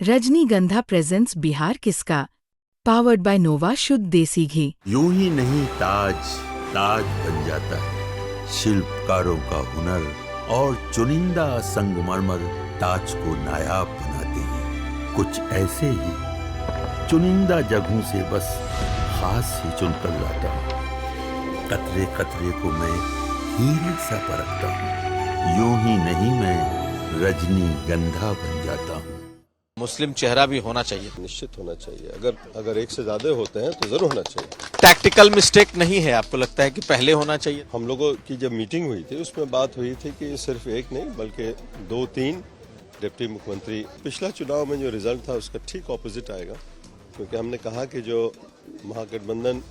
रजनीगंधा प्रेजेंट्स बिहार किसका, powered by नोवा शुद्ध देसी घी। यूं ही नहीं ताज ताज बन जाता है, शिल्पकारों का हुनर और चुनिंदा संगमरमर ताज को नायाब बनाते हैं। कुछ ऐसे ही चुनिंदा जगहों से बस खास ही चुनकर लाता हूँ। कतरे कतरे को मैं हीरे सा परखता हूँ। यूं ही नहीं मैं रजनीगंधा बन जाता हूँ। मुस्लिम चेहरा भी होना चाहिए, निश्चित होना चाहिए। अगर एक से ज्यादा होते हैं तो जरूर होना चाहिए। टैक्टिकल मिस्टेक नहीं है, आपको लगता है कि पहले होना चाहिए? हम लोगों की जब मीटिंग हुई थी उसमें बात हुई थी कि सिर्फ एक नहीं बल्कि 2-3 डिप्टी मुख्यमंत्री। पिछला चुनाव में जो रिजल्ट था उसका ठीक ऑपोजिट आएगा, क्योंकि हमने कहा कि जो महागठबंधन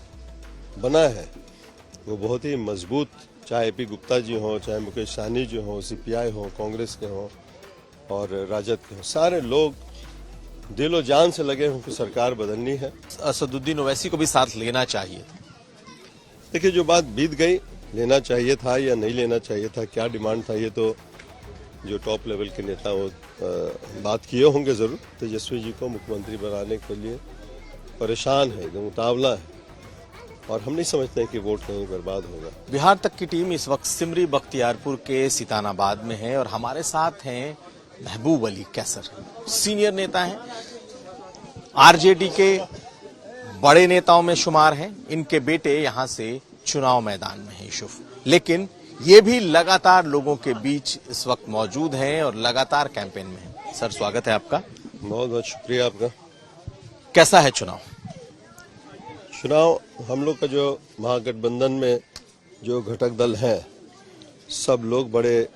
बना है वो बहुत ही मजबूत, चाहे ए.पी. गुप्ता जी हों, चाहे मुकेश सहनी जी हों, CPI हो, कांग्रेस के हों और राजद के हों, सारे लोग दिलो जान से लगे हैं कि सरकार बदलनी है। असदुद्दीन ओवैसी को भी साथ लेना चाहिए। देखिए, जो बात बीत गई, लेना चाहिए था या नहीं लेना चाहिए था, क्या डिमांड था, ये तो जो टॉप लेवल के नेता वो बात किए होंगे जरूर। तेजस्वी जी को मुख्यमंत्री बनाने के लिए परेशान है, एकदम उतावला है, और हम नहीं समझते हैं कि वोट कहीं बर्बाद होगा। बिहार तक की टीम इस वक्त सिमरी बख्तियारपुर के सितानाबाद में है और हमारे साथ हैं महबूब अली कैसर, सीनियर नेता हैं, आरजेडी के बड़े नेताओं में शुमार हैं। इनके बेटे यहां से चुनाव मैदान में हैं यूसुफ, लेकिन ये भी लगातार लोगों के बीच इस वक्त मौजूद हैं और लगातार कैंपेन में हैं। सर, स्वागत है आपका। बहुत बहुत शुक्रिया आपका। कैसा है चुनाव? हम लोग का जो महागठबंधन में जो घटक दल हैं, सब लोग बड़े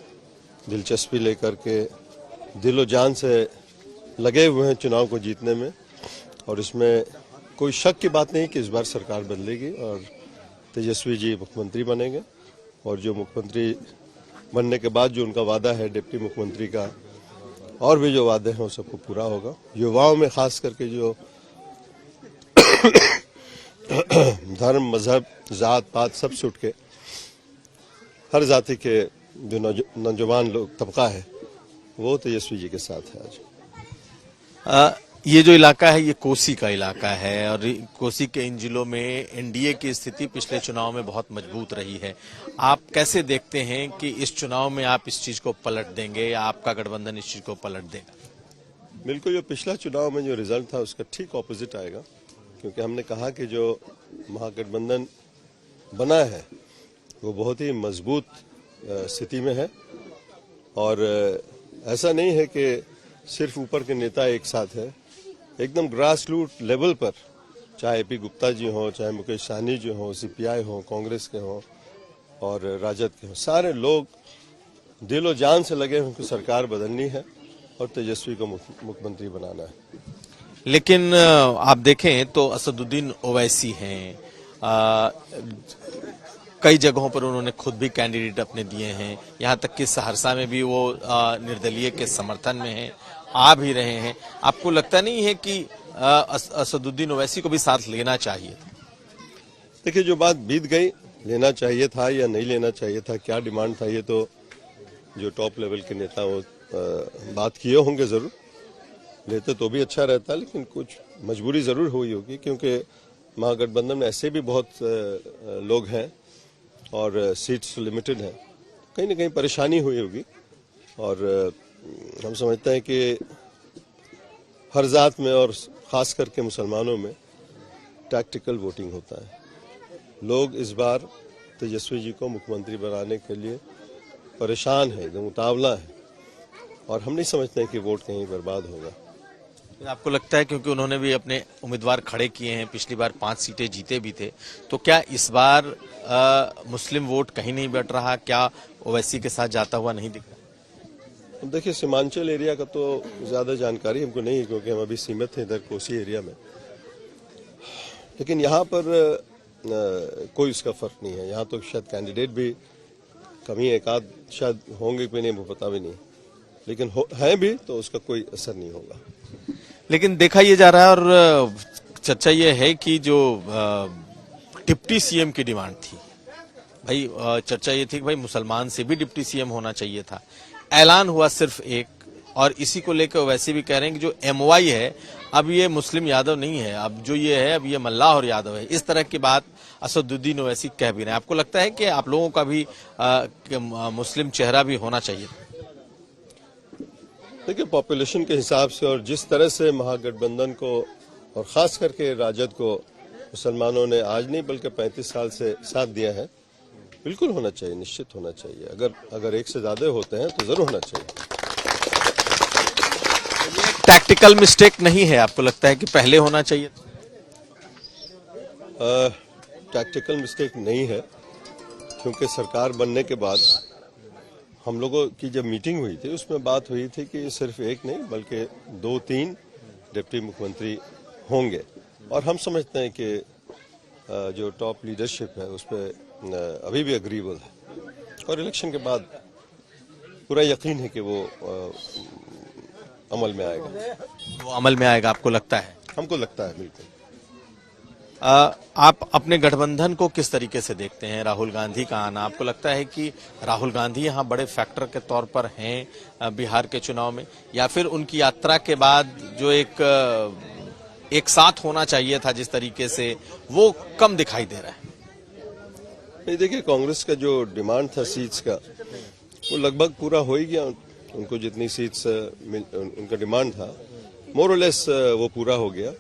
दिलचस्पी लेकर के दिलो जान से लगे हुए हैं चुनाव को जीतने में, और इसमें कोई शक की बात नहीं कि इस बार सरकार बदलेगी और तेजस्वी जी मुख्यमंत्री बनेंगे। और जो मुख्यमंत्री बनने के बाद जो उनका वादा है डिप्टी मुख्यमंत्री का, और भी जो वादे हैं वो सबको पूरा होगा। युवाओं में खास करके जो धर्म, मजहब, जात पात सब से उठ के हर जाति के जो नौजवान लोग तबका है वो तेजस्वी जी के साथ है आज। ये जो इलाका है ये कोसी का इलाका है और कोसी के इन जिलों में एनडीए की स्थिति पिछले चुनाव में बहुत मजबूत रही है। आप कैसे देखते हैं कि इस चुनाव में आप इस चीज को पलट देंगे या आपका गठबंधन इस चीज को पलट देगा? बिल्कुल, जो पिछला चुनाव में जो रिजल्ट था उसका ठीक ऑपोजिट आएगा, क्योंकि हमने कहा कि जो महागठबंधन बना है वो बहुत ही मजबूत स्थिति में है, और ऐसा नहीं है कि सिर्फ ऊपर के नेता एक साथ है, एकदम ग्रास रूट लेवल पर, चाहे ए.पी. गुप्ता जी हों, चाहे मुकेश सहनी जी हों, CPI हो, कांग्रेस के हों और राजद के हों, सारे लोग दिलो जान से लगे हैं कि सरकार बदलनी है और तेजस्वी को मुख्यमंत्री बनाना है। लेकिन आप देखें तो असदुद्दीन ओवैसी हैं, कई जगहों पर उन्होंने खुद भी कैंडिडेट अपने दिए हैं, यहाँ तक कि सहरसा में भी वो निर्दलीय के समर्थन में हैं, आ भी रहे हैं। आपको लगता नहीं है कि असदुद्दीन ओवैसी को भी साथ लेना चाहिए? देखिए, जो बात बीत गई, लेना चाहिए था या नहीं लेना चाहिए था, क्या डिमांड था, ये तो जो टॉप लेवल के नेता वो बात किए होंगे जरूर। लेते तो भी अच्छा रहता, लेकिन कुछ मजबूरी जरूर हुई होगी, क्योंकि महागठबंधन में ऐसे भी बहुत लोग हैं और सीट्स लिमिटेड हैं, कहीं ना कहीं परेशानी हुई होगी। और हम समझते हैं कि हर जात में और खास करके मुसलमानों में टैक्टिकल वोटिंग होता है। लोग इस बार तेजस्वी जी को मुख्यमंत्री बनाने के लिए परेशान है, एकदम उतावला है, और हम नहीं समझते हैं कि वोट कहीं बर्बाद होगा। आपको लगता है क्योंकि उन्होंने भी अपने उम्मीदवार खड़े किए हैं, पिछली बार 5 सीटें जीते भी थे, तो क्या इस बार मुस्लिम वोट कहीं नहीं बढ़ रहा? क्या ओवैसी के साथ जाता हुआ नहीं दिख रहा? देखिए, सीमांचल एरिया का तो ज्यादा जानकारी हमको नहीं है, क्योंकि हम अभी सीमित हैं इधर कोसी एरिया में, लेकिन यहाँ पर कोई उसका फर्क नहीं है। यहाँ तो शायद कैंडिडेट भी कमी एक आध शायद होंगे कि नहीं वो पता भी नहीं, लेकिन है भी तो उसका कोई असर नहीं होगा। लेकिन देखा ये जा रहा है और चर्चा ये है कि जो डिप्टी सीएम की डिमांड थी, भाई चर्चा ये थी कि भाई मुसलमान से भी डिप्टी सीएम होना चाहिए था। ऐलान हुआ सिर्फ एक, और इसी को लेकर वैसे भी कह रहे हैं कि जो MOI है अब ये मुस्लिम यादव नहीं है, अब जो ये है अब ये मल्लाह और यादव है। इस तरह की बात असदुद्दीन ओवैसी कह भी रहे हैं। आपको लगता है कि आप लोगों का भी मुस्लिम चेहरा भी होना चाहिए? देखिए, पॉपुलेशन के हिसाब से और जिस तरह से महागठबंधन को और खास करके राजद को मुसलमानों ने आज नहीं बल्कि 35 साल से साथ दिया है, बिल्कुल होना चाहिए, निश्चित होना चाहिए। अगर एक से ज्यादा होते हैं तो जरूर होना चाहिए। टैक्टिकल मिस्टेक नहीं है, आपको लगता है कि पहले होना चाहिए? टैक्टिकल मिस्टेक नहीं है, क्योंकि सरकार बनने के बाद हम लोगों की जब मीटिंग हुई थी उसमें बात हुई थी कि सिर्फ एक नहीं बल्कि 2-3 डिप्टी मुख्यमंत्री होंगे, और हम समझते हैं कि जो टॉप लीडरशिप है उस पर अभी भी अग्रीबल है, और इलेक्शन के बाद पूरा यकीन है कि वो अमल में आएगा। वो अमल में आएगा, आपको लगता है? हमको लगता है, बिल्कुल। आप अपने गठबंधन को किस तरीके से देखते हैं? राहुल गांधी का आना, आपको लगता है कि राहुल गांधी यहाँ बड़े फैक्टर के तौर पर हैं बिहार के चुनाव में, या फिर उनकी यात्रा के बाद जो एक साथ होना चाहिए था जिस तरीके से, वो कम दिखाई दे रहा है? नहीं, देखिए, कांग्रेस का जो डिमांड था सीट्स का वो लगभग पूरा हो ही गया। उनको जितनी सीट्स उनका डिमांड था मोर और लेस वो पूरा हो गया,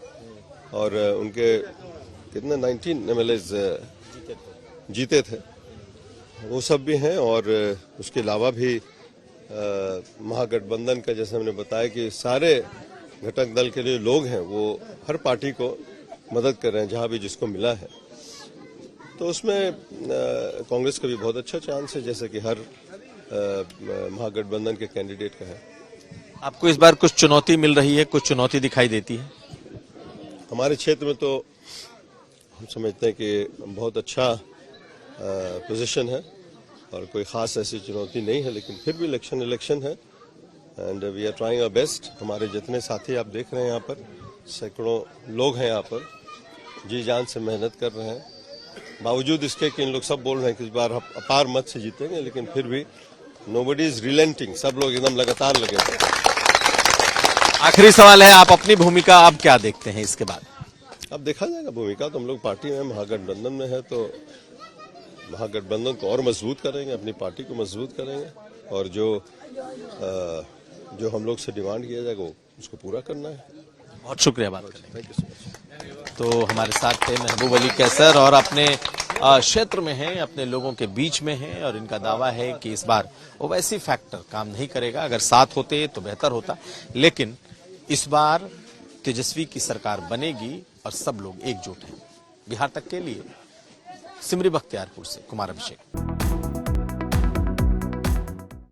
और उनके कितने 19 MLAs जीते थे, वो सब भी हैं। और उसके अलावा भी महागठबंधन का, जैसे हमने बताया कि सारे घटक दल के जो लोग हैं वो हर पार्टी को मदद कर रहे हैं जहां भी जिसको मिला है, तो उसमें कांग्रेस का भी बहुत अच्छा चांस है, जैसे कि हर महागठबंधन के कैंडिडेट का है। आपको इस बार कुछ चुनौती मिल रही है, कुछ चुनौती दिखाई देती है? हमारे क्षेत्र में तो हम समझते हैं कि बहुत अच्छा पोजीशन है और कोई खास ऐसी चुनौती नहीं है, लेकिन फिर भी इलेक्शन है, and we are trying our best. हमारे जितने साथी आप देख रहे हैं यहाँ पर, सैकड़ों लोग हैं यहाँ पर, जी जान से मेहनत कर रहे हैं, बावजूद इसके कि इन लोग सब बोल रहे हैं कि इस बार हम अपार मत से जीतेंगे, लेकिन फिर भी नोबडी इज रिलेंटिंग, सब लोग एकदम लगातार लगे हैं। आखिरी सवाल है, आप अपनी भूमिका आप क्या देखते हैं इसके बाद? अब देखा जाएगा, भूमिका तो हम लोग पार्टी में, महागठबंधन में है, तो महागठबंधन को और मजबूत करेंगे, अपनी पार्टी को मजबूत करेंगे, और जो हम लोग से डिमांड किया जाएगा उसको पूरा करना है। बहुत शुक्रिया बात करने के लिए। Thank you so much. तो हमारे साथ थे महबूब अली कैसर, और अपने क्षेत्र में हैं, अपने लोगों के बीच में हैं, और इनका दावा है कि इस बार ओवैसी फैक्टर काम नहीं करेगा। अगर साथ होते तो बेहतर होता, लेकिन इस बार तेजस्वी की सरकार बनेगी और सब लोग एकजुट हैं। बिहार तक के लिए सिमरी बख्तियारपुर से कुमार अभिषेक।